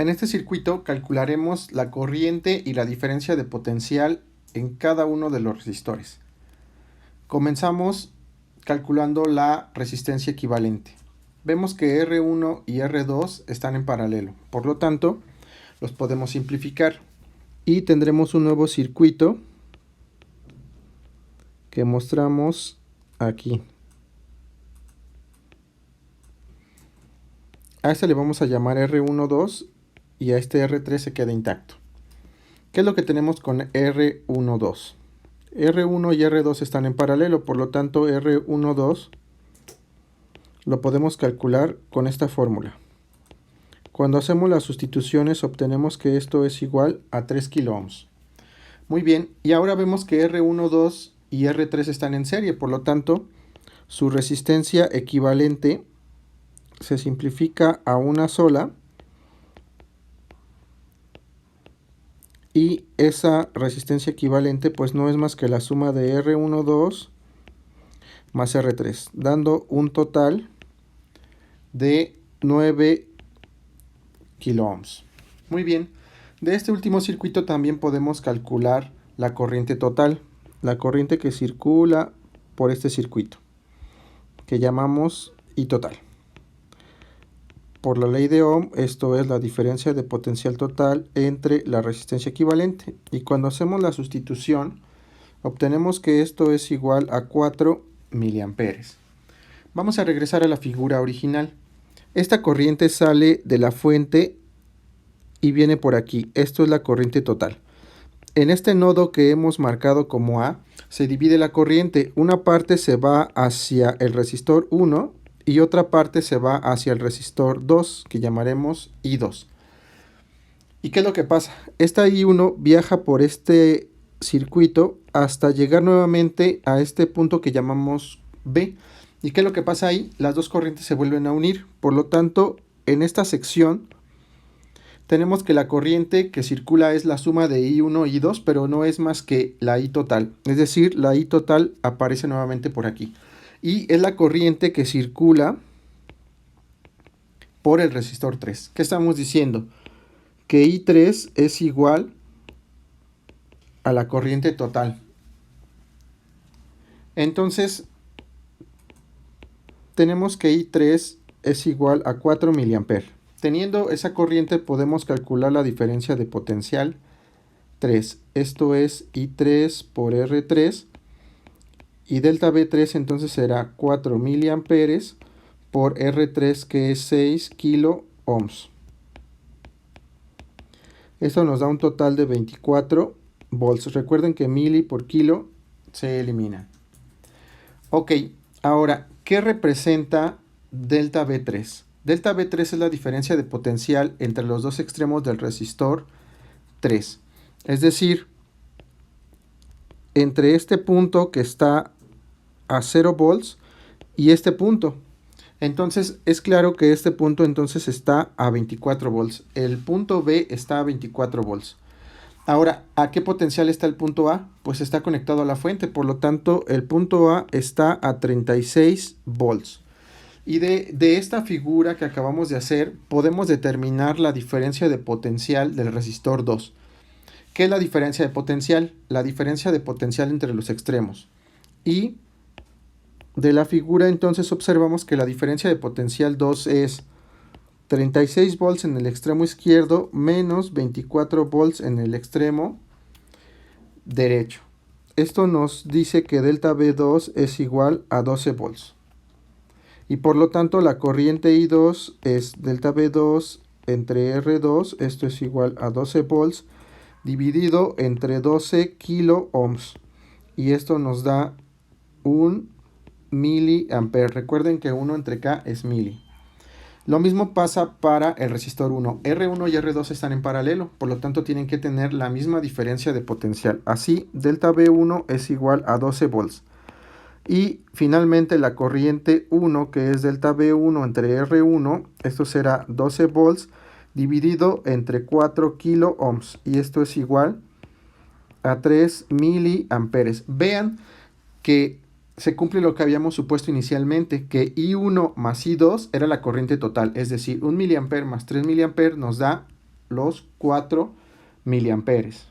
En este circuito calcularemos la corriente y la diferencia de potencial en cada uno de los resistores. Comenzamos calculando la resistencia equivalente. Vemos que R1 y R2 están en paralelo, por lo tanto los podemos simplificar y tendremos un nuevo circuito que mostramos aquí. A este le vamos a llamar R12 y a este R3 se queda intacto. ¿Qué es lo que tenemos con R12? R1 y R2 están en paralelo, por lo tanto R12 lo podemos calcular con esta fórmula. Cuando hacemos las sustituciones obtenemos que esto es igual a 3 kilo ohms. Muy bien, y ahora vemos que R12 y R3 están en serie, por lo tanto su resistencia equivalente se simplifica a una sola y esa resistencia equivalente pues no es más que la suma de R12 más R3, dando un total de 9 kilo ohms. Muy bien, de este último circuito también podemos calcular la corriente total, la corriente que circula por este circuito, que llamamos I total. Por la ley de Ohm, esto es la diferencia de potencial total entre la resistencia equivalente. Y cuando hacemos la sustitución, obtenemos que esto es igual a 4 miliamperes. Vamos a regresar a la figura original. Esta corriente sale de la fuente y viene por aquí. Esto es la corriente total. En este nodo que hemos marcado como A, se divide la corriente. Una parte se va hacia el resistor 1 y otra parte se va hacia el resistor 2, que llamaremos I2. ¿Y qué es lo que pasa? Esta I1 viaja por este circuito hasta llegar nuevamente a este punto que llamamos B. ¿Y qué es lo que pasa ahí? Las dos corrientes se vuelven a unir. Por lo tanto, en esta sección tenemos que la corriente que circula es la suma de I1 y I2, pero no es más que la I total. Es decir, la I total aparece nuevamente por aquí. Y es la corriente que circula por el resistor 3. ¿Qué estamos diciendo? Que I3 es igual a la corriente total. Entonces, tenemos que I3 es igual a 4 miliamperes. Teniendo esa corriente podemos calcular la diferencia de potencial 3. Esto es I3 por R3. Y delta B3 entonces será 4 miliamperes por R3, que es 6 kilo ohms. Esto nos da un total de 24 volts. Recuerden que mili por kilo se elimina. Ok, ahora, ¿qué representa delta B3? Delta B3 es la diferencia de potencial entre los dos extremos del resistor 3. Es decir, entre este punto que está a 0 volts y este punto. Entonces es claro que este punto entonces está a 24 volts. El punto B está a 24 volts. Ahora, ¿a qué potencial está el punto A? Pues está conectado a la fuente, por lo tanto el punto A está a 36 volts. Y de esta figura que acabamos de hacer podemos determinar la diferencia de potencial del resistor 2. ¿Qué es la diferencia de potencial? La diferencia de potencial entre los extremos. Y de la figura entonces observamos que la diferencia de potencial 2 es 36 volts en el extremo izquierdo menos 24 volts en el extremo derecho. Esto nos dice que delta B2 es igual a 12 volts. Y por lo tanto la corriente I2 es delta B2 entre R2, esto es igual a 12 volts, dividido entre 12 kilo ohms. Y esto nos da un miliampere. Recuerden que 1 entre K es mili. Lo mismo pasa para el resistor 1. R1 y R2 están en paralelo, por lo tanto tienen que tener la misma diferencia de potencial. Así, delta B1 es igual a 12 volts. Y finalmente la corriente 1, que es delta B1 entre R1, esto será 12 volts dividido entre 4 kilo ohms. Y esto es igual a 3 miliamperes. Vean que se cumple lo que habíamos supuesto inicialmente, que I1 más I2 era la corriente total, es decir, 1 miliamper más 3 miliamper nos da los 4 miliamperes.